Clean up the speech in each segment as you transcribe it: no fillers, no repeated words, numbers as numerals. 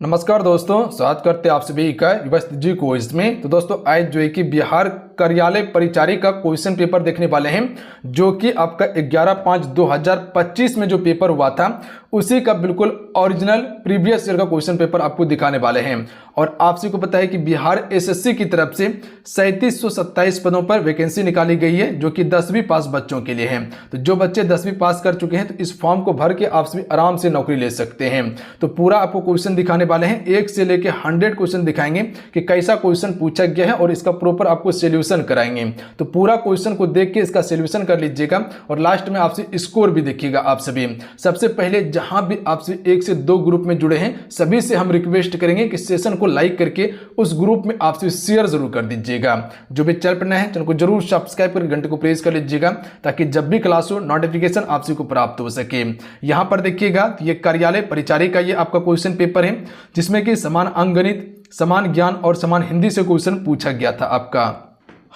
नमस्कार दोस्तों, स्वागत करते हैं आप सभी का व्यवस्थित जी क्विज में। तो दोस्तों आज जो है कि बिहार कार्यालय परिचारी का क्वेश्चन पेपर देखने वाले हैं, जो कि आपका 11/5/2025 में जो पेपर हुआ था उसी का बिल्कुल ओरिजिनल प्रीवियस ईयर का क्वेश्चन पेपर आपको दिखाने वाले हैं। और आप सभी को पता है कि बिहार एसएससी की तरफ से 3727 पदों पर वैकेंसी निकाली गई है, जो कि 10वीं पास बच्चों के लिए है। तो जो बच्चे 10वीं पास कर चुके हैं तो इस फॉर्म को भर के आप सभी आराम से नौकरी ले सकते हैं। तो पूरा आपको क्वेश्चन दिखाने वाले हैं, 1 से लेकर 100 क्वेश्चन दिखाएंगे कि कैसा क्वेश्चन पूछा गया है और इसका प्रॉपर आपको सोल्यूशन कराएंगे। तो पूरा क्वेश्चन को देख के इसका सोल्यूशन कर लीजिएगा और लास्ट में आपसे स्कोर भी देखिएगा आप सभी। सबसे पहले जहां भी आपसे 1 से 2 ग्रुप में जुड़े हैं सभी से हम रिक्वेस्ट करेंगे कि सेशन को लाइक करके उस ग्रुप में आपसे शेयर जरूर कर दीजिएगा। जो भी चैनल पर नए हैं चैनल को जरूर सब्सक्राइब करके घंटे को प्रेस कर लीजिएगा, ताकि जब भी क्लास हो नोटिफिकेशन आपसे को प्राप्त हो सके। यहां पर देखिएगा ये कार्यालय परिचारी का ये आपका क्वेश्चन पेपर है, जिसमें कि समान अंकगणित, समान ज्ञान और समान हिंदी से क्वेश्चन पूछा गया था। आपका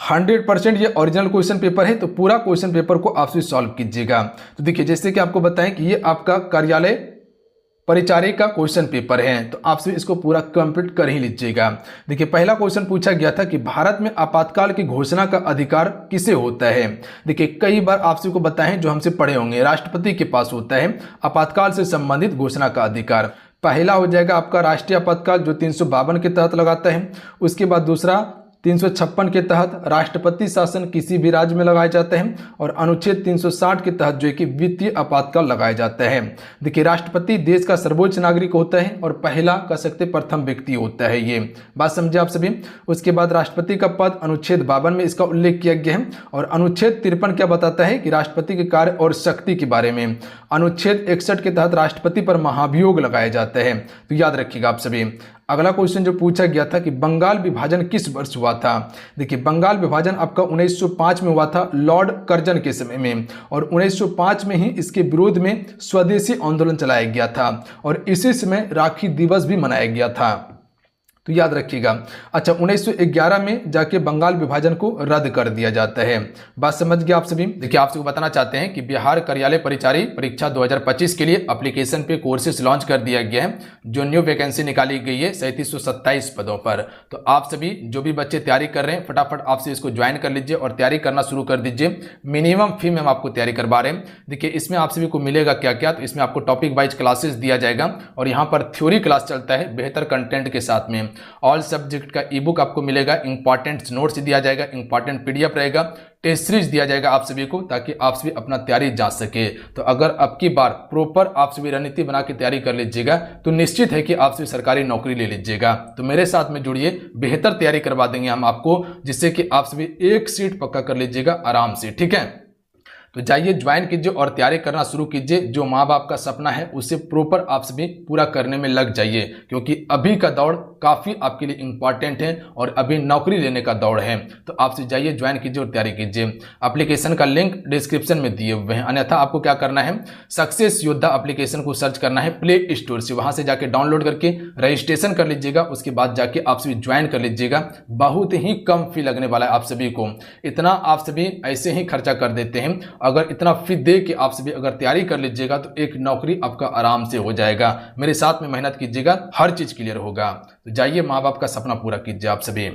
100% ये ओरिजिनल क्वेश्चन पेपर है, तो पूरा क्वेश्चन पेपर को आपसे सॉल्व कीजिएगा। तो देखिए, जैसे कि आपको बताएं कि ये आपका कार्यालय परिचारी का क्वेश्चन पेपर है, तो आपसे इसको पूरा कंप्लीट कर ही लीजिएगा। देखिए, पहला क्वेश्चन पूछा गया था कि भारत में आपातकाल की घोषणा का अधिकार किसे होता है। देखिए, कई बार आपसे को बताएं, जो हमसे पढ़े होंगे, राष्ट्रपति के पास होता है आपातकाल से संबंधित घोषणा का अधिकार। पहला हो जाएगा आपका राष्ट्रीय आपातकाल, जो 352 के तहत लगाता है। उसके बाद दूसरा 356 के तहत राष्ट्रपति शासन किसी भी राज्य में लगाया जाता है, और अनुच्छेद 360 के तहत जो है कि वित्तीय आपातकाल लगाया जाता है। देखिए, राष्ट्रपति देश का सर्वोच्च नागरिक होता है और पहला कह सकते प्रथम व्यक्ति होता है। ये बात समझे आप सभी। उसके बाद राष्ट्रपति का पद अनुच्छेद 52 में इसका उल्लेख किया गया है, और अनुच्छेद 53 क्या बताता है कि राष्ट्रपति के कार्य और शक्ति के बारे में। अनुच्छेद 61 के तहत राष्ट्रपति पर महाभियोग लगाया जाता है, तो याद रखिएगा आप सभी। अगला क्वेश्चन जो पूछा गया था कि बंगाल विभाजन किस वर्ष हुआ था। देखिए, बंगाल विभाजन आपका 1905 में हुआ था, लॉर्ड कर्जन के समय में, और 1905 में ही इसके विरोध में स्वदेशी आंदोलन चलाया गया था, और इसी समय राखी दिवस भी मनाया गया था, तो याद रखिएगा। अच्छा, 1911 में जाके बंगाल विभाजन को रद्द कर दिया जाता है। बात समझ गए आप सभी। देखिए, आपसे बताना चाहते हैं कि बिहार कार्यालय परिचारी परीक्षा 2025 के लिए एप्लीकेशन पे कोर्सेज लॉन्च कर दिया गया है, जो न्यू वैकेंसी निकाली गई है 3727 पदों पर। तो आप सभी जो भी बच्चे तैयारी कर रहे हैं फटाफट आपसे इसको ज्वाइन कर लीजिए और तैयारी करना शुरू कर दीजिए। मिनिमम फी में हम आपको तैयारी करवा रहे हैं। देखिए, इसमें आप सभी को मिलेगा क्या क्या, तो इसमें आपको टॉपिक वाइज क्लासेस दिया जाएगा, और यहाँ पर थ्योरी क्लास चलता है बेहतर कंटेंट के साथ में। ऑल सब्जेक्ट का ई बुक आपको मिलेगा, इंपॉर्टेंट नोट्स दिया जाएगा, इंपॉर्टेंट पीडीएफ रहेगा, टेस्ट सीरीज दिया जाएगा आप सभी को, ताकि आप सभी अपना तैयारी जांच सके। तो अगर अब की बार प्रॉपर आप सभी रणनीति बना के तैयारी कर लीजिएगा तो निश्चित है कि आप सभी सरकारी नौकरी ले लीजिएगा। तो मेरे साथ में जुड़िए, बेहतर तैयारी करवा देंगे हम आपको, जिससे कि आप सभी एक सीट पक्का कर लीजिएगा आराम से। ठीक है, तो जाइए ज्वाइन कीजिए और तैयारी करना शुरू कीजिए। जो माँ बाप का सपना है उसे प्रॉपर आप सभी पूरा करने में लग जाइए, क्योंकि अभी का दौड़ काफ़ी आपके लिए इंपॉर्टेंट है और अभी नौकरी लेने का दौड़ है। तो आपसे जाइए ज्वाइन कीजिए और तैयारी कीजिए। एप्लीकेशन का लिंक डिस्क्रिप्शन में दिए हुए हैं, अन्यथा आपको क्या करना है, सक्सेस योद्धा एप्लीकेशन को सर्च करना है प्ले स्टोर से, वहां से जाके डाउनलोड करके रजिस्ट्रेशन कर लीजिएगा। उसके बाद जाके आप सभी ज्वाइन कर लीजिएगा। बहुत ही कम फी लगने वाला है आप सभी को। इतना आप सभी ऐसे ही खर्चा कर देते हैं, अगर इतना फी दे के आप सभी अगर तैयारी कर लीजिएगा तो एक नौकरी आपका आराम से हो जाएगा। मेरे साथ में मेहनत कीजिएगा, हर चीज क्लियर होगा। तो जाइए माँ बाप का सपना पूरा कीजिए आप सभी।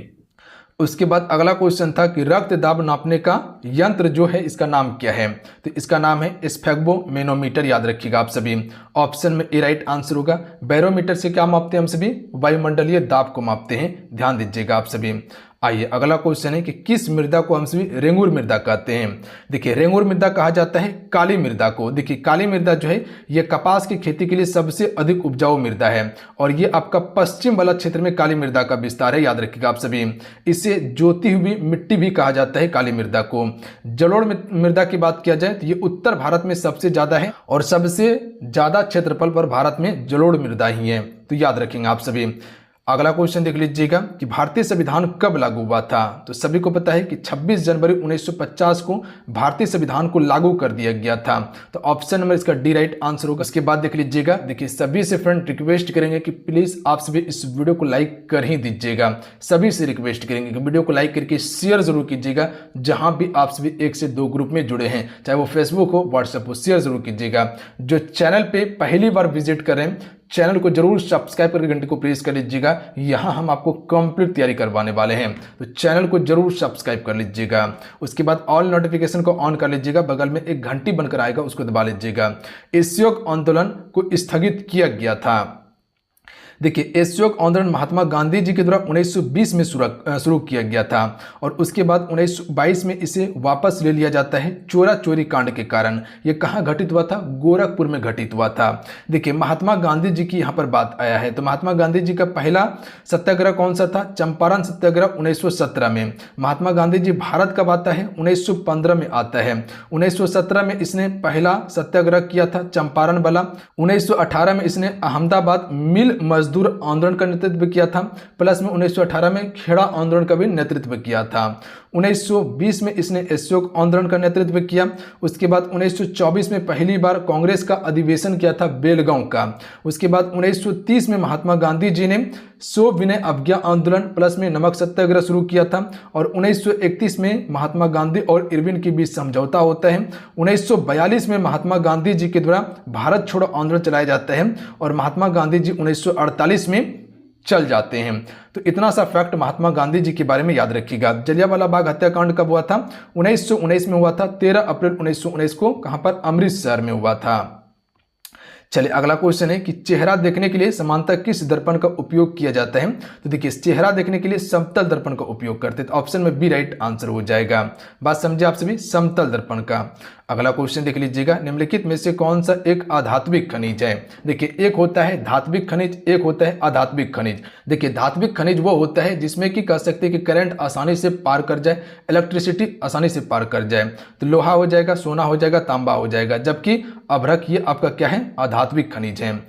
उसके बाद अगला क्वेश्चन था कि रक्त दाब नापने का यंत्र जो है इसका नाम क्या है। तो इसका नाम है स्फेग्मोमेनोमीटर, याद रखिएगा आप सभी। ऑप्शन में ए राइट आंसर होगा। बैरोमीटर से क्या मापते हैं हम सभी, वायुमंडलीय दाब को मापते हैं, ध्यान दीजिएगा आप सभी। आइए अगला क्वेश्चन है कि किस मृदा को हम सभी रेंगुर मृदा कहते हैं। देखिए, रेंगुर मृदा कहा जाता है काली मृदा को। देखिए, काली मृदा जो है ये कपास की खेती के लिए सबसे अधिक उपजाऊ मृदा है, और ये आपका पश्चिम वाला क्षेत्र में काली मृदा का विस्तार है, याद रखिएगा आप सभी। इसे जोती हुई मिट्टी भी कहा जाता है काली मृदा को। जलोढ़ मृदा की बात किया जाए तो ये उत्तर भारत में सबसे ज्यादा है, और सबसे ज्यादा क्षेत्रफल पर भारत में जलोढ़ मृदा ही है, तो याद रखेंगे आप सभी। अगला क्वेश्चन देख लीजिएगा कि भारतीय संविधान कब लागू हुआ था। तो सभी को पता है कि 26 जनवरी 1950 को भारतीय संविधान को लागू कर दिया गया था। तो ऑप्शन नंबर इसका डी राइट आंसर होगा। इसके बाद देख लीजिएगा, देखिए सभी से फ्रेंड रिक्वेस्ट करेंगे कि प्लीज आप सभी इस वीडियो को लाइक कर ही दीजिएगा। सभी से रिक्वेस्ट करेंगे कि वीडियो को लाइक करके शेयर जरूर कीजिएगा। जहां भी आप सभी 1 से 2 ग्रुप में जुड़े हैं, चाहे वो फेसबुक हो व्हाट्सएप हो, शेयर जरूर कीजिएगा। जो चैनल पे पहली बार विजिट करें चैनल को जरूर सब्सक्राइब करके घंटे को प्रेस कर लीजिएगा। यहाँ हम आपको कंप्लीट तैयारी करवाने वाले हैं, तो चैनल को जरूर सब्सक्राइब कर लीजिएगा। उसके बाद ऑल नोटिफिकेशन को ऑन कर लीजिएगा, बगल में एक घंटी बनकर आएगा उसको दबा लीजिएगा। असहयोग आंदोलन को स्थगित किया गया था। देखिए, असहयोग आंदोलन महात्मा गांधी जी के द्वारा 1920 में शुरू किया गया था और उसके बाद 1922 में इसे वापस ले लिया जाता है चोरा चोरी कांड के कारण। यह कहाँ घटित हुआ था? गोरखपुर में घटित हुआ था। देखिए, महात्मा गांधी जी की यहाँ पर बात आया है, तो महात्मा गांधी जी का पहला सत्याग्रह कौन सा था? चंपारण सत्याग्रह 1917 में। महात्मा गांधी जी भारत कब आता है? 1915 में आता है। 1917 में इसने पहला सत्याग्रह किया था चंपारण वाला। 1918 में इसने अहमदाबाद मिल मजदूर आंदोलन का नेतृत्व किया था, प्लस में 1918 में खेड़ा आंदोलन का भी नेतृत्व किया था। 1920 में इसने असहयोग आंदोलन का नेतृत्व किया। उसके बाद 1924 में पहली बार कांग्रेस का अधिवेशन किया था बेलगांव का। उसके बाद 1930 में महात्मा गांधी जी ने सविनय अवज्ञा आंदोलन प्लस में नमक सत्याग्रह शुरू किया था और 1931 में महात्मा गांधी और इरविन के बीच समझौता होता है। 1942 में महात्मा गांधी जी के द्वारा भारत छोड़ो आंदोलन चलाया जाता है और महात्मा गांधी जी 1948 में चल जाते हैं। तो इतना सा फैक्ट महात्मा गांधी जी के बारे में याद रखिएगा। जलियांवाला बाग हत्याकांड कब हुआ था? 1919 में हुआ था। 13 अप्रैल 1919 को कहां पर? अमृतसर में हुआ था। चलिए, अगला क्वेश्चन है कि चेहरा देखने के लिए समांतर किस दर्पण का उपयोग किया जाता है? तो देखिए, चेहरा देखने के लिए समतल दर्पण का उपयोग करते हैं, तो ऑप्शन में बी राइट आंसर हो जाएगा। बात समझे आप सभी? समतल दर्पण का। अगला क्वेश्चन देख लीजिएगा, निम्नलिखित में से कौन सा एक आधात्मिक खनिज है? देखिए, एक होता है धात्विक खनिज, एक होता है अधात्मिक खनिज। देखिए, धात्विक खनिज वो होता है जिसमें कि कह सकते हैं कि करंट आसानी से पार कर जाए, इलेक्ट्रिसिटी आसानी से पार कर जाए। तो लोहा हो जाएगा, सोना हो जाएगा, तांबा हो जाएगा, जबकि अभ्रक ये आपका क्या है? आधात्मिक खनिज है।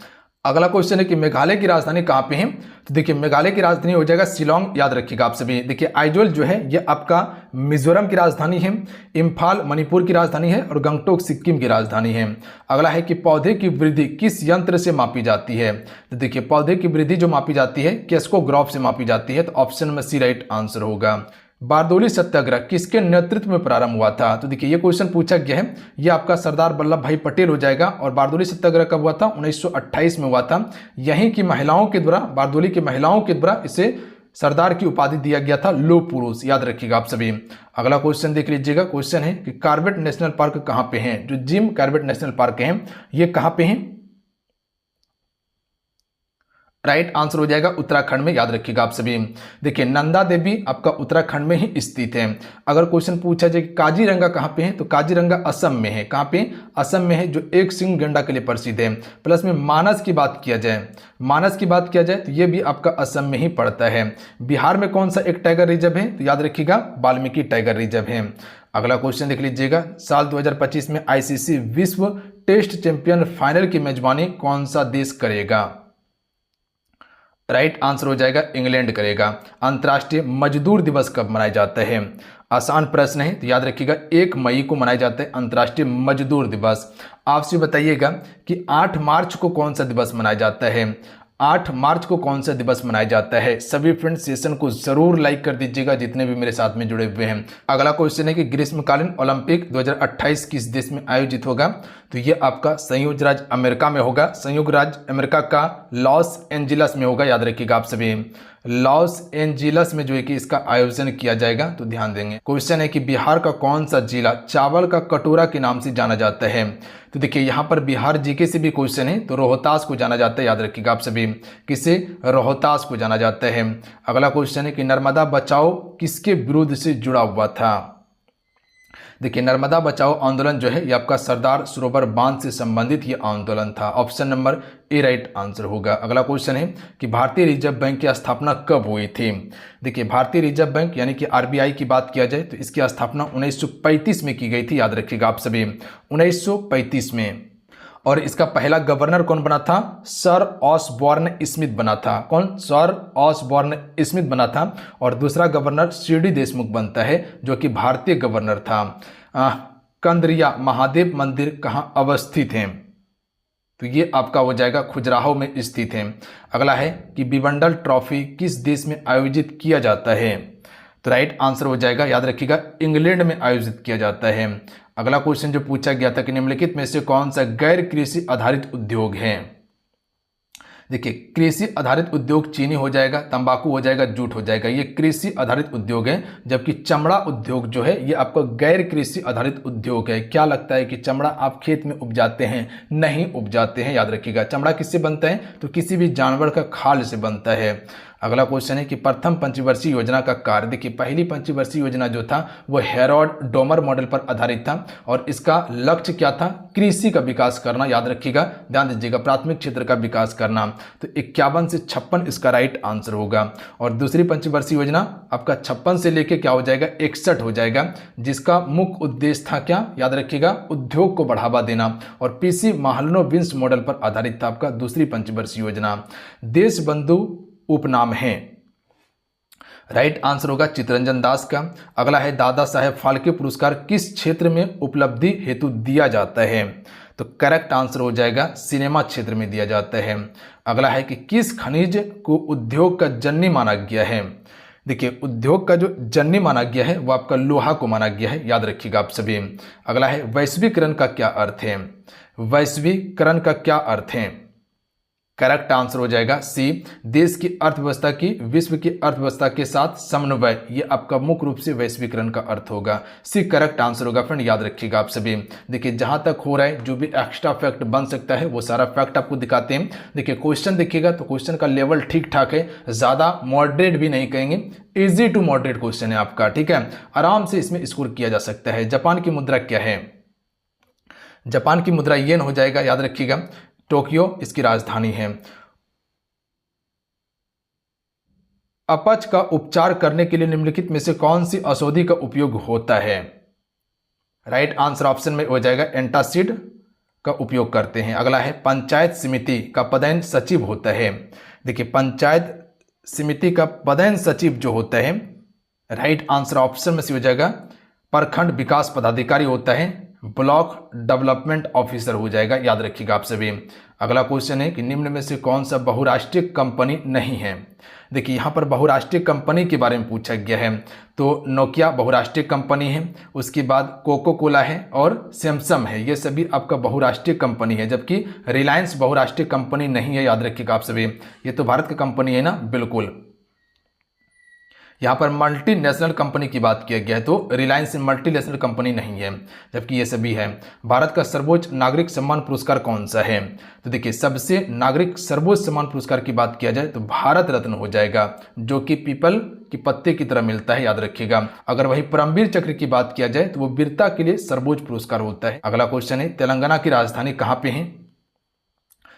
अगला क्वेश्चन है कि मेघालय की राजधानी कहाँ पे है? तो देखिए, मेघालय की राजधानी हो जाएगा शिलोंग, याद रखिएगा आप सभी। देखिए, आइजोल जो है ये आपका मिजोरम की राजधानी है, इम्फाल मणिपुर की राजधानी है और गंगटोक सिक्किम की राजधानी है। अगला है कि पौधे की वृद्धि किस यंत्र से मापी जाती है? तो देखिए, पौधे की वृद्धि जो मापी जाती है केस्कोग्राफ से मापी जाती है, तो ऑप्शन में सी राइट आंसर होगा। बारदोली सत्याग्रह किसके नेतृत्व में प्रारंभ हुआ था? तो देखिए, ये क्वेश्चन पूछा गया है, ये आपका सरदार वल्लभ भाई पटेल हो जाएगा। और बारदोली सत्याग्रह कब हुआ था? 1928 में हुआ था। यहीं की महिलाओं के द्वारा, बारदोली की महिलाओं के द्वारा इसे सरदार की उपाधि दिया गया था, लौह पुरुष, याद रखिएगा आप सभी। अगला क्वेश्चन देख लीजिएगा, क्वेश्चन है कि कॉर्बेट नेशनल पार्क कहाँ पे है? जो जिम कॉर्बेट नेशनल पार्क है ये कहाँ पे है? राइट आंसर हो जाएगा उत्तराखंड में, याद रखिएगा आप सभी। देखिए, नंदा देवी आपका उत्तराखंड में ही स्थित है। अगर क्वेश्चन पूछा जाए कि काजीरंगा कहाँ पे है? तो काजीरंगा असम में है। कहाँ पे? असम में है, जो एक सिंह गैंडा के लिए प्रसिद्ध है। प्लस में मानस की बात किया जाए, मानस की बात किया जाए तो ये भी आपका असम में ही पड़ता है। बिहार में कौन सा एक टाइगर रिजर्व है? तो याद रखिएगा वाल्मीकि टाइगर रिजर्व है। अगला क्वेश्चन देख लीजिएगा, साल 2025 में आईसीसी विश्व टेस्ट चैंपियन फाइनल की मेजबानी कौन सा देश करेगा? राइट आंसर हो जाएगा इंग्लैंड करेगा। अंतर्राष्ट्रीय मजदूर दिवस कब मनाया जाता है? आसान प्रश्न है, तो याद रखिएगा 1 मई को मनाया जाता है अंतर्राष्ट्रीय मजदूर दिवस। आपसे बताइएगा कि 8 मार्च को कौन सा दिवस मनाया जाता है? 8 मार्च को कौन सा दिवस मनाया जाता है? सभी फ्रेंड सेशन को जरूर लाइक कर दीजिएगा जितने भी मेरे साथ में जुड़े हुए हैं। अगला क्वेश्चन है कि ग्रीष्मकालीन ओलंपिक 2028 किस देश में आयोजित होगा? तो ये आपका संयुक्त राज्य अमेरिका में होगा। संयुक्त राज्य अमेरिका का लॉस एंजिलस में होगा, याद रखिएगा आप सभी। लॉस एंजिलस में जो है कि इसका आयोजन किया जाएगा, तो ध्यान देंगे। क्वेश्चन है कि बिहार का कौन सा जिला चावल का कटोरा के नाम से जाना जाता है? तो देखिए, यहाँ पर बिहार जीके से भी क्वेश्चन है, तो रोहतास को जाना जाता है, याद रखिएगा आप सभी। किसे? रोहतास को जाना जाता है। अगला क्वेश्चन है कि नर्मदा बचाओ किसके विरुद्ध से जुड़ा हुआ था? देखिए, नर्मदा बचाओ आंदोलन जो है ये आपका सरदार सरोवर बांध से संबंधित ये आंदोलन था। Option number A right answer होगा। अगला क्वेश्चन है कि भारतीय रिजर्व बैंक की स्थापना कब हुई थी? देखिए, भारतीय रिजर्व बैंक यानी कि आरबीआई की बात किया जाए तो इसकी स्थापना 1935 में की गई थी, याद रखिएगा आप सभी, 1935 में। और इसका पहला गवर्नर कौन बना था? सर ऑसबॉर्न स्मिथ बना था। कौन? सर ऑसबॉर्न स्मिथ बना था। और दूसरा गवर्नर सीडी देशमुख बनता है, जो कि भारतीय गवर्नर था। कंदरिया महादेव मंदिर कहाँ अवस्थित है? तो ये आपका हो जाएगा खजुराहो में स्थित है। अगला है कि भिवंडन ट्रॉफी किस देश में आयोजित किया जाता है? तो राइट आंसर हो जाएगा, याद रखिएगा, इंग्लैंड में आयोजित किया जाता है। अगला क्वेश्चन जो पूछा गया था कि निम्नलिखित में से कौन सा गैर कृषि आधारित उद्योग है? देखिए कृषि आधारित उद्योग चीनी हो जाएगा, तंबाकू हो जाएगा, जूट हो जाएगा, ये कृषि आधारित उद्योग है। जबकि चमड़ा उद्योग जो है ये आपका गैर कृषि आधारित उद्योग है। क्या लगता है कि चमड़ा आप खेत में उपजाते हैं? नहीं उपजाते हैं, याद रखिएगा। चमड़ा किससे बनता है? तो किसी भी जानवर का खाल से बनता है। अगला क्वेश्चन है कि प्रथम पंचवर्षीय योजना का कार्य। देखिए पहली पंचवर्षीय योजना जो था वो हेरोल्ड डोमर मॉडल पर आधारित था और इसका लक्ष्य क्या था? कृषि का विकास करना, याद रखिएगा, ध्यान दीजिएगा, प्राथमिक क्षेत्र का विकास करना। तो 51 से 56 इसका राइट आंसर होगा। और दूसरी पंचवर्षीय योजना आपका 56 से लेके क्या हो जाएगा? 61 हो जाएगा, जिसका मुख्य उद्देश्य था क्या? याद रखिएगा, उद्योग को बढ़ावा देना। और पीसी महालनोबिस मॉडल पर आधारित था आपका दूसरी पंचवर्षीय योजना। देश बंधु उपनाम है, राइट आंसर होगा चित्तरंजन दास का। अगला है दादा साहेब फाल्के पुरस्कार किस क्षेत्र में उपलब्धि हेतु दिया जाता है? तो करेक्ट आंसर हो जाएगा सिनेमा क्षेत्र में दिया जाता है। अगला है कि किस खनिज को उद्योग का जननी माना गया है? देखिए उद्योग का जो जननी माना गया है वो आपका लोहा को माना गया है, याद रखिएगा आप सभी। अगला है वैश्वीकरण का क्या अर्थ है? वैश्वीकरण का क्या अर्थ है? करेक्ट आंसर हो जाएगा सी, देश की अर्थव्यवस्था की विश्व की अर्थव्यवस्था के साथ समन्वय, ये आपका मुख्य रूप से वैश्वीकरण का अर्थ होगा। सी करेक्ट आंसर होगा फ्रेंड, याद रखिएगा आप सभी। देखिए जहां तक हो रहा है जो भी एक्स्ट्रा फैक्ट बन सकता है वो सारा फैक्ट आपको दिखाते हैं। देखिए क्वेश्चन देखिएगा तो क्वेश्चन का लेवल ठीक ठाक है, ज्यादा मॉडरेट भी नहीं कहेंगे, इजी टू मॉडरेट क्वेश्चन है आपका, ठीक है, आराम से इसमें स्कोर किया जा सकता है। जापान की मुद्रा क्या है? जापान की मुद्रा येन हो जाएगा, याद रखिएगा। टोक्यो इसकी राजधानी है। अपच का उपचार करने के लिए निम्नलिखित में से कौन सी औषधि का उपयोग होता है? राइट आंसर ऑप्शन में हो जाएगा एंटासिड का उपयोग करते हैं। अगला है पंचायत समिति का पदायन सचिव होता है। देखिए पंचायत समिति का पदायन सचिव जो होता है, राइट आंसर ऑप्शन में से हो जाएगा प्रखंड विकास पदाधिकारी होता है, ब्लॉक डेवलपमेंट ऑफिसर हो जाएगा, याद रखिएगा आप सभी। अगला क्वेश्चन है कि निम्न में से कौन सा बहुराष्ट्रीय कंपनी नहीं है? देखिए यहाँ पर बहुराष्ट्रीय कंपनी के बारे में पूछा गया है, तो नोकिया बहुराष्ट्रीय कंपनी है, उसके बाद कोको कोला है और सैमसंग है, ये सभी आपका बहुराष्ट्रीय कंपनी है। जबकि रिलायंस बहुराष्ट्रीय कंपनी नहीं है, याद रखिएगा आप सभी, ये तो भारत की कंपनी है ना, बिल्कुल। यहाँ पर मल्टीनेशनल कंपनी की बात किया गया है, तो रिलायंस मल्टीनेशनल कंपनी नहीं है, जबकि ये सभी है। भारत का सर्वोच्च नागरिक सम्मान पुरस्कार कौन सा है? तो देखिए सबसे नागरिक सर्वोच्च सम्मान पुरस्कार की बात किया जाए तो भारत रत्न हो जाएगा, जो कि पीपल की पत्ते की तरह मिलता है, याद रखिएगा। अगर वही परमवीर चक्र की बात किया जाए तो वो वीरता के लिए सर्वोच्च पुरस्कार होता है। अगला क्वेश्चन है तेलंगाना की राजधानी कहाँ पे है?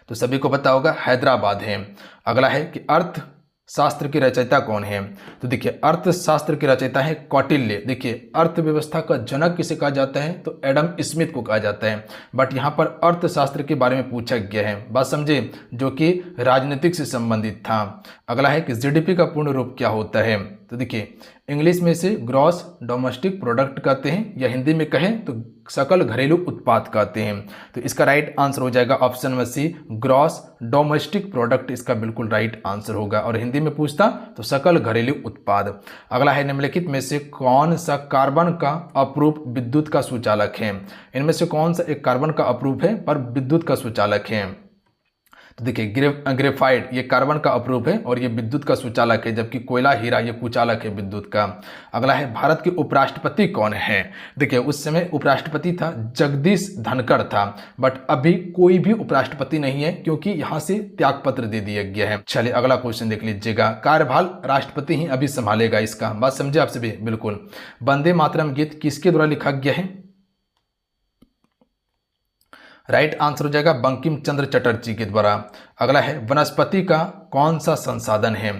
तो सभी को पता होगा हैदराबाद है। अगला है कि अर्थ शास्त्र की रचयिता कौन है? तो देखिए अर्थशास्त्र की रचयिता है कौटिल्य। देखिए अर्थव्यवस्था का जनक किसे कहा जाता है? तो एडम स्मिथ को कहा जाता है, बट यहाँ पर अर्थशास्त्र के बारे में पूछा गया है, बात समझे, जो कि राजनीतिक से संबंधित था। अगला है कि जीडीपी का पूर्ण रूप क्या होता है? तो देखिए इंग्लिश में से ग्रॉस डोमेस्टिक प्रोडक्ट कहते हैं, या हिंदी में कहें तो सकल घरेलू उत्पाद कहते हैं। तो इसका राइट आंसर हो जाएगा ऑप्शन में सी, ग्रॉस डोमेस्टिक प्रोडक्ट इसका बिल्कुल राइट आंसर होगा। और हिंदी में पूछता तो सकल घरेलू उत्पाद। अगला है निम्नलिखित में से कौन सा कार्बन का अप्रूप विद्युत का सुचालक है? इनमें से कौन सा एक कार्बन का अप्रूप है पर विद्युत का सुचालक है? तो देखिए ग्रेफाइट ये कार्बन का अप्रूप है और ये विद्युत का सुचालक है, जबकि कोयला हीरा ये कुचालक है विद्युत का। अगला है भारत के उपराष्ट्रपति कौन है? देखिए उस समय उपराष्ट्रपति था जगदीश धनखड़ था, बट अभी कोई भी उपराष्ट्रपति नहीं है क्योंकि यहाँ से त्यागपत्र दे दिया गया है। चलिए अगला क्वेश्चन देख लीजिएगा, कार्यभार राष्ट्रपति ही अभी संभालेगा, इसका बात समझे आप सभी, बिल्कुल। वंदे मातरम गीत किसके द्वारा लिखा गया है? राइट आंसर हो जाएगा बंकिम चंद्र चटर्जी के द्वारा। अगला है वनस्पति का कौन सा संसाधन है?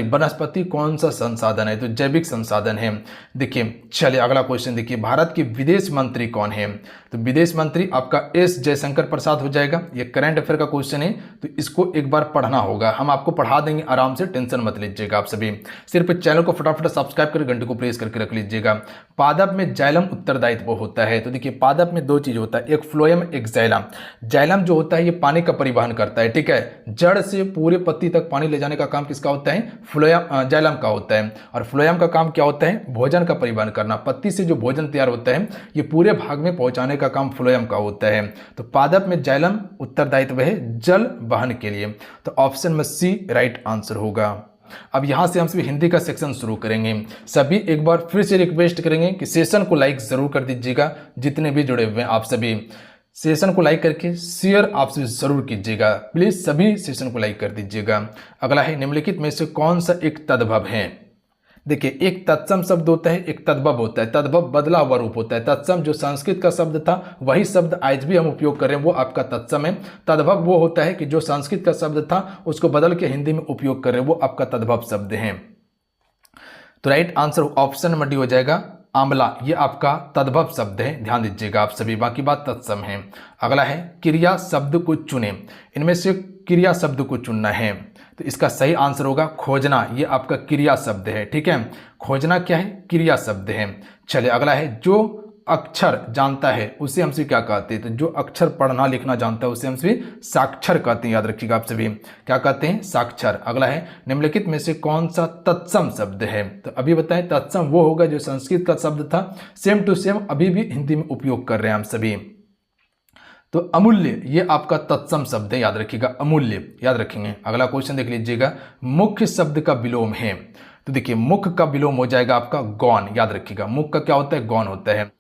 वनस्पति कौन सा संसाधन है? तो जैविक संसाधन है। देखिए चलिए अगला क्वेश्चन देखिए, भारत के विदेश मंत्री कौन है? तो विदेश मंत्री आपका एस जयशंकर प्रसाद हो जाएगा। ये करंट अफेयर का क्वेश्चन है, तो इसको एक बार पढ़ना होगा, हम आपको पढ़ा देंगे आराम से, टेंशन मत लीजिएगा आप सभी। सिर्फ चैनल को फटाफट सब्सक्राइब कर घंटे को प्रेस करके रख लीजिएगा। पादप में जाइलम उत्तरदायित्व होता है। तो देखिए पादप में दो चीज होता है, एक फ्लोएम एक जाइलम। जाइलम। जाइलम जो होता है ये पानी का परिवहन करता है, ठीक है। जड़ से पूरे पत्ती तक पानी ले जाने का काम किसका होता है? फ्लोएम, जाइलम का होता है। और फ्लोएम का काम क्या होता है? भोजन का परिवहन करना। पत्ती से जो भोजन तैयार होता है ये पूरे भाग में पहुंचाने का काम फ्लोएम का होता है। तो पादप में जाइलम उत्तरदायित्व है जल वहन के लिए। तो ऑप्शन में सी राइट आंसर होगा। अब यहां से हम सभी हिंदी का सेक्शन शुरू करेंगे। सभी एक बार फिर से रिक्वेस्ट करेंगे कि सेशन को लाइक जरूर कर दीजिएगा। जितने भी जुड़े हुए हैं आप सभी सेशन को लाइक करके शेयर आप सभी जरूर कीजिएगा। प्लीज सभी सेशन को लाइक कर दीजिएगा। अगला है निम्नलिखित में से कौन सा एक तद्भव है? देखिए, एक तत्सम शब्द होता है, एक तद्भव होता है। तद्भव बदला हुआ रूप होता है। तत्सम जो संस्कृत का शब्द था वही शब्द आज भी हम उपयोग कर रहे हैं, वो आपका तत्सम है। तद्भव वो होता है कि जो संस्कृत का शब्द था उसको बदल के हिंदी में उपयोग कर रहे हैं, वो आपका तद्भव शब्द है। तो right answer option number D हो जाएगा आंवला। ये आपका तद्भव शब्द है, ध्यान दीजिएगा आप सभी। बाकी बात तत्सम है। अगला है क्रिया शब्द को चुने। इनमें से क्रिया शब्द को चुनना है, तो इसका सही आंसर होगा खोजना। ये आपका क्रिया शब्द है, ठीक है। खोजना क्या है? क्रिया शब्द है। चलिए अगला है जो अक्षर जानता है उसे हमसे क्या कहते हैं? तो जो अक्षर पढ़ना लिखना जानता है उसे हमसे साक्षर कहते हैं। याद रखिएगा आप सभी, क्या कहते हैं? साक्षर। अगला है निम्नलिखित में से कौन सा तत्सम शब्द है? तो अभी बताएं, तत्सम वो होगा जो संस्कृत का शब्द था, सेम टू सेम अभी भी हिंदी में उपयोग कर रहे हैं हम सभी। तो अमूल्य ये आपका तत्सम शब्द है, याद रखिएगा, अमूल्य याद रखेंगे। अगला क्वेश्चन देख लीजिएगा, मुख्य शब्द का विलोम है। तो देखिए मुख का विलोम हो जाएगा आपका गौण, याद रखिएगा। मुख का क्या होता है? गौण होता है।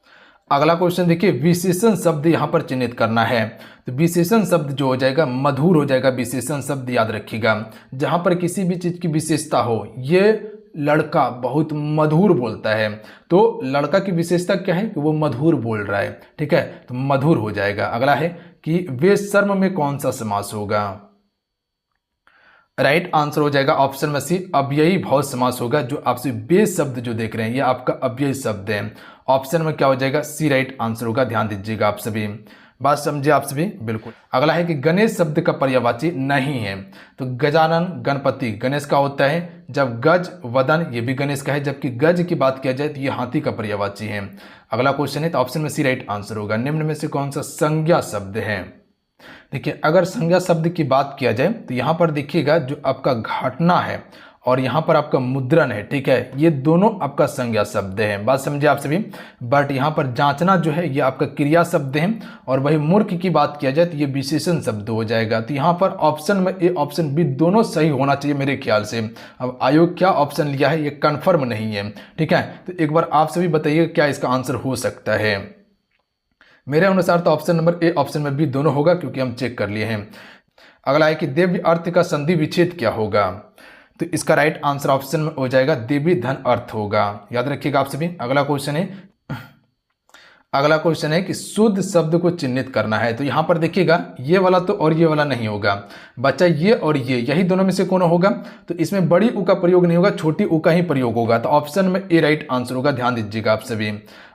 अगला क्वेश्चन देखिए, विशेषण शब्द यहां पर चिन्हित करना है। तो विशेषण शब्द जो हो जाएगा मधुर हो जाएगा। विशेषण शब्द याद रखिएगा, जहां पर किसी भी चीज की विशेषता हो। ये लड़का बहुत मधुर बोलता है, तो लड़का की विशेषता क्या है कि वो मधुर बोल रहा है, ठीक है, तो मधुर हो जाएगा। अगला है कि बेशर्म में कौन सा समास होगा? राइट आंसर हो जाएगा ऑप्शन में सी अव्ययी भाव समास होगा। जो आपसे बेस शब्द जो देख रहे हैं ये आपका अव्ययी शब्द है। ऑप्शन में क्या हो जाएगा? सी राइट आंसर होगा। ध्यान दीजिएगा आप सभी, बात समझे आप सभी? बिल्कुल। अगला है कि गणेश शब्द का पर्यायवाची नहीं है। तो गजानन, गणपति गणेश का होता है। जब गज, वदन ये भी गणेश का है। जबकि गज की बात किया जाए तो ये हाथी का पर्यायवाची है। अगला क्वेश्चन है तो ऑप्शन में सी राइट आंसर होगा। निम्न में से कौन सा संज्ञा शब्द है? देखिए अगर संज्ञा शब्द की बात किया जाए तो यहाँ पर देखिएगा जो आपका घटना है और यहाँ पर आपका मुद्रण है, ठीक है, ये दोनों आपका संज्ञा शब्द है। बात समझे आप सभी? बट यहाँ पर जांचना जो है ये आपका क्रिया शब्द है। और वही मूर्ख की बात किया जाए तो ये विशेषण शब्द हो जाएगा। तो यहाँ पर ऑप्शन में ए ऑप्शन बी दोनों सही होना चाहिए मेरे ख्याल से। अब आयोग क्या ऑप्शन लिया है ये कन्फर्म नहीं है, ठीक है। तो एक बार आप सभी बताइए क्या इसका आंसर हो सकता है। मेरे अनुसार तो ऑप्शन नंबर ए ऑप्शन में बी दोनों होगा, क्योंकि हम चेक कर लिए हैं। अगला है कि देव्य अर्थ का संधि विच्छेद क्या होगा? तो इसका राइट आंसर ऑप्शन में हो जाएगा देवी धन अर्थ होगा। याद रखिएगा आप सभी। अगला क्वेश्चन है कि शुद्ध शब्द को चिन्हित करना है। तो यहां पर देखिएगा ये वाला तो और ये वाला नहीं होगा बच्चा, ये और ये यही दोनों में से कौन होगा? तो इसमें बड़ी ऊ का प्रयोग नहीं होगा, छोटी ऊ का ही प्रयोग होगा। तो ऑप्शन में ए राइट आंसर होगा। ध्यान दीजिएगा आप सभी।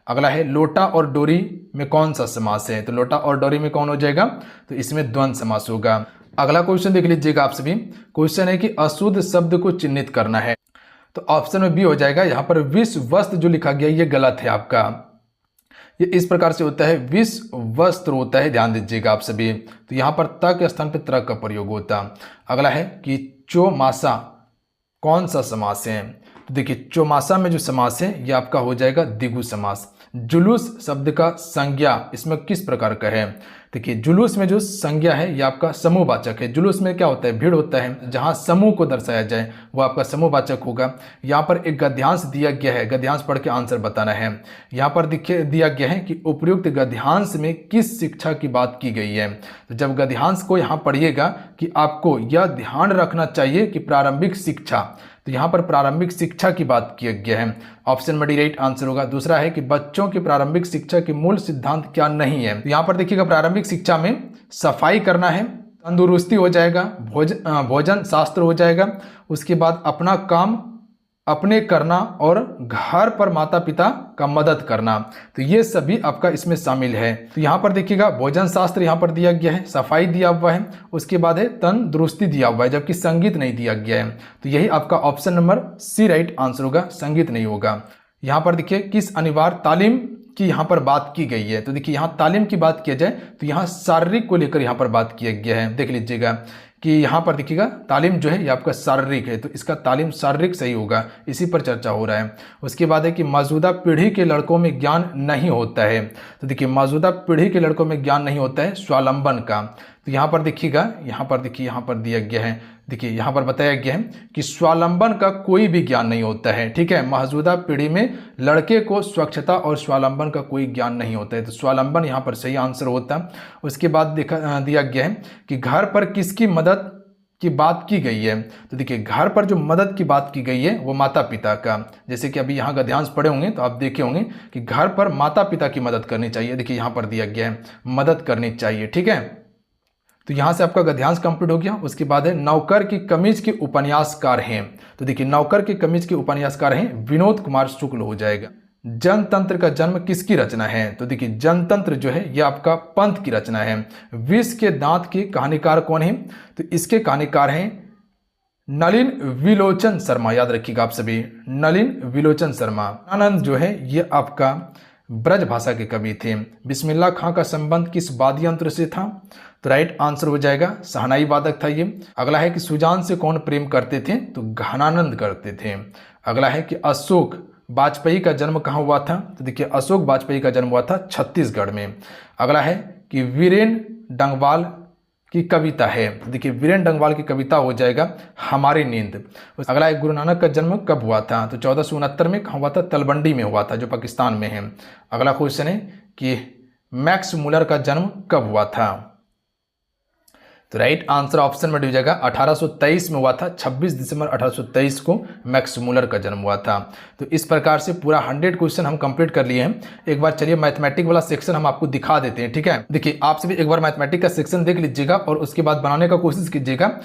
अगला है लोटा और डोरी में कौन सा समास है? तो लोटा और डोरी में कौन हो जाएगा? तो इसमें द्वंद्व समास होगा। अगला क्वेश्चन देख लीजिएगा आप सभी। क्वेश्चन है कि अशुद्ध शब्द को चिन्हित करना है। तो ऑप्शन में बी हो जाएगा। यहाँ पर विश्व वस्त्र जो लिखा गया ये गलत है आपका। ये इस प्रकार से होता है, विश्व वस्त्र होता है, ध्यान दीजिएगा आप सभी। तो यहाँ पर त के स्थान पर त्र का प्रयोग होता। अगला है कि चौमासा कौन सा समास है? तो देखिए चौमासा में जो समास है ये आपका हो जाएगा द्विगु समास। जुलूस शब्द का संज्ञा इसमें किस प्रकार का है? देखिए जुलूस में जो संज्ञा है ये आपका समूहवाचक है। जुलूस में क्या होता है? भीड़ होता है, जहां समूह को दर्शाया जाए वो आपका समूहवाचक होगा। यहाँ पर एक गद्यांश दिया गया है, गद्यांश पढ़ के आंसर बताना है। यहाँ पर देखिए दिया गया है कि उपयुक्त गद्यांश में किस शिक्षा की बात की गई है। तो जब गद्यांश को यहाँ पढ़िएगा कि आपको यह ध्यान रखना चाहिए कि प्रारंभिक शिक्षा, तो यहाँ पर प्रारंभिक शिक्षा की बात किया गया है। ऑप्शन में डी राइट आंसर होगा। दूसरा है कि बच्चों की प्रारंभिक शिक्षा के मूल सिद्धांत क्या नहीं है? तो यहाँ पर देखिएगा प्रारंभिक शिक्षा में सफाई करना है, तंदुरुस्ती हो जाएगा, भोजन शास्त्र हो जाएगा, उसके बाद अपना काम अपने करना और घर पर माता पिता का मदद करना। तो ये सभी आपका इसमें शामिल है। तो यहाँ पर देखिएगा भोजन शास्त्र यहाँ पर दिया गया है, सफाई दिया हुआ है, उसके बाद है तंदुरुस्ती दिया हुआ है, जबकि संगीत नहीं दिया गया है। तो यही आपका option number C right answer होगा, संगीत नहीं होगा। यहाँ पर देखिए किस अनिवार्य तालीम की यहाँ पर बात की गई है। तो देखिए यहाँ तालीम की बात किया जाए तो यहाँ शारीरिक को लेकर यहाँ पर बात किया गया है। देख लीजिएगा कि यहाँ पर देखिएगा तालीम जो है ये आपका शारीरिक है, तो इसका तालीम शारीरिक सही होगा, इसी पर चर्चा हो रहा है। उसके बाद है कि मौजूदा पीढ़ी के लड़कों में ज्ञान नहीं होता है। तो देखिए मौजूदा पीढ़ी के लड़कों में ज्ञान नहीं होता है स्वावलंबन का। तो यहाँ पर देखिएगा, यहाँ पर देखिए यहाँ पर दिया गया है, देखिए यहाँ पर बताया गया है कि स्वावलंबन का कोई भी ज्ञान नहीं होता है। ठीक है, मौजूदा पीढ़ी में लड़के को स्वच्छता और स्वावलंबन का कोई ज्ञान नहीं होता है, तो स्वावलंबन यहाँ पर सही आंसर होता है। उसके बाद दिया गया है कि घर पर किसकी मदद की बात की गई है। तो देखिए घर पर जो मदद की बात की गई है वो माता पिता का, जैसे कि अभी यहाँ गद्यांश पढ़े होंगे तो आप देखे होंगे कि घर पर माता पिता की मदद करनी चाहिए। देखिए यहाँ पर दिया गया है मदद करनी चाहिए। ठीक है, तो यहाँ से आपका गद्यांश कंप्लीट हो गया। उसके बाद है नौकर की कमीज के उपन्यासकार हैं। तो देखिए नौकर की कमीज के उपन्यासकार हैं विनोद कुमार शुक्ल हो जाएगा। जनतंत्र का जन्म किसकी रचना है। तो देखिए जनतंत्र जो है यह आपका पंत की रचना है। विष के दांत के कहानीकार कौन है। तो इसके कहानीकार हैं नलिन विलोचन शर्मा। याद रखिएगा आप सभी, नलिन विलोचन शर्मा। आनंद जो है ये आपका ब्रज भाषा के कवि थे। बिस्मिल्लाह खां का संबंध किस वाद्य यंत्र से था। तो राइट आंसर हो जाएगा शहनाई वादक था ये। अगला है कि सुजान से कौन प्रेम करते थे। तो घनानंद करते थे। अगला है कि अशोक वाजपेयी का जन्म कहाँ हुआ था। तो देखिए अशोक वाजपेयी का जन्म हुआ था छत्तीसगढ़ में। अगला है कि वीरेन डंगवाल की कविता है। तो देखिए वीरेन डंगवाल की कविता हो जाएगा हमारी नींद। अगला है गुरु नानक का जन्म कब हुआ था। तो 1469 में कहाँ हुआ था, तलवंडी में हुआ था जो पाकिस्तान में है। अगला क्वेश्चन है कि मैक्स मुलर का जन्म कब हुआ था। तो राइट आंसर ऑप्शन में हो जाएगा 1823 में हुआ था। 26 दिसंबर 1823 को मैक्स मुलर का जन्म हुआ था। तो इस प्रकार से पूरा 100 क्वेश्चन हम कंप्लीट कर लिए हैं। एक बार चलिए मैथमेटिक वाला सेक्शन हम आपको दिखा देते हैं। ठीक है, देखिए आप सभी एक बार मैथमेटिक का सेक्शन देख लीजिएगा और उसके बाद बनाने का कोशिश कीजिएगा।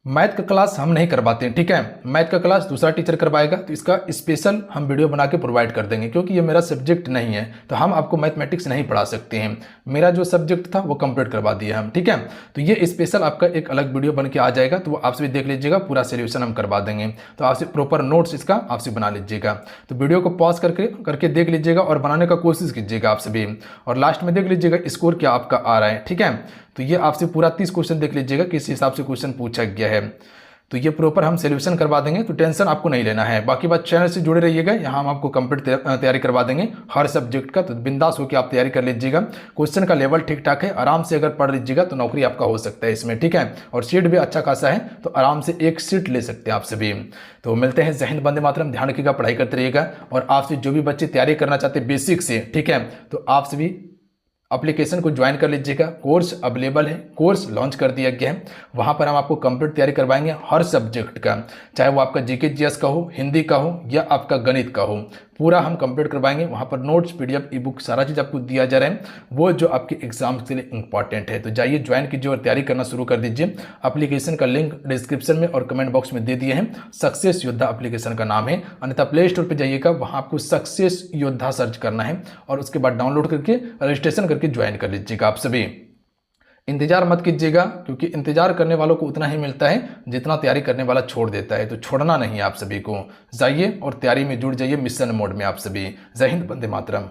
मैथ का क्लास हम नहीं करवाते हैं। ठीक है, मैथ का क्लास दूसरा टीचर करवाएगा, तो इसका स्पेशल हम वीडियो बना के प्रोवाइड कर देंगे, क्योंकि ये मेरा सब्जेक्ट नहीं है तो हम आपको मैथमेटिक्स नहीं पढ़ा सकते हैं। मेरा जो सब्जेक्ट था वो कंप्लीट करवा दिया हम। ठीक है, तो ये स्पेशल आपका एक अलग वीडियो बन के आ जाएगा, तो वो आपसे भी देख लीजिएगा, पूरा सोल्यूशन हम करवा देंगे। तो आपसे प्रॉपर नोट्स इसका आपसे बना लीजिएगा। तो वीडियो को पॉज करके देख लीजिएगा और बनाने का कोशिश कीजिएगा आप सभी, और लास्ट में देख लीजिएगा स्कोर क्या आपका आ रहा है। ठीक है, तो ये आपसे पूरा 30 क्वेश्चन देख लीजिएगा किस हिसाब से क्वेश्चन पूछा गया है, तो ये प्रॉपर हम सोल्यूशन करवा देंगे। तो टेंशन आपको नहीं लेना है। बाकी बात चैनल से जुड़े रहिएगा, यहाँ हम आपको कंप्लीट तैयारी करवा देंगे हर सब्जेक्ट का। तो बिंदास होकर आप तैयारी कर लीजिएगा। क्वेश्चन का लेवल ठीक ठाक है, आराम से अगर पढ़ लीजिएगा तो नौकरी आपका हो सकता है इसमें। ठीक है, और सीट भी अच्छा खासा है, तो आराम से एक सीट ले सकते हैं आप सभी। तो मिलते हैं। जय हिंद, वंदे मातरम। ध्यान रखिएगा, पढ़ाई करते रहिएगा। और आपसे जो भी बच्चे तैयारी करना चाहते हैं बेसिक से, ठीक है, तो आप सभी एप्लीकेशन को ज्वाइन कर लीजिएगा। कोर्स अवेलेबल है, कोर्स लॉन्च कर दिया गया है। वहाँ पर हम आपको कंप्लीट तैयारी करवाएंगे हर सब्जेक्ट का, चाहे वो आपका जीके जीएस का हो, हिंदी का हो या आपका गणित का हो, पूरा हम कंप्लीट करवाएंगे। वहाँ पर नोट्स, पीडीएफ, ई बुक सारा चीज़ आपको दिया जा रहा है, वो जो आपके एग्जाम के लिए इंपॉर्टेंट है। तो जाइए ज्वाइन कीजिए और तैयारी करना शुरू कर दीजिए। एप्लीकेशन का लिंक डिस्क्रिप्शन में और कमेंट बॉक्स में दे दिए हैं। सक्सेस योद्धा एप्लीकेशन का नाम है, अन्यथा प्ले स्टोर पर जाइएगा, वहाँ आपको सक्सेस योद्धा सर्च करना है और उसके बाद डाउनलोड करके रजिस्ट्रेशन करके ज्वाइन कर लीजिएगा। आप सभी इंतजार मत कीजिएगा, क्योंकि इंतजार करने वालों को उतना ही मिलता है जितना तैयारी करने वाला छोड़ देता है। तो छोड़ना नहीं है आप सभी को, जाइए और तैयारी में जुड़ जाइए मिशन मोड में आप सभी। जय हिंद, वंदे मातरम।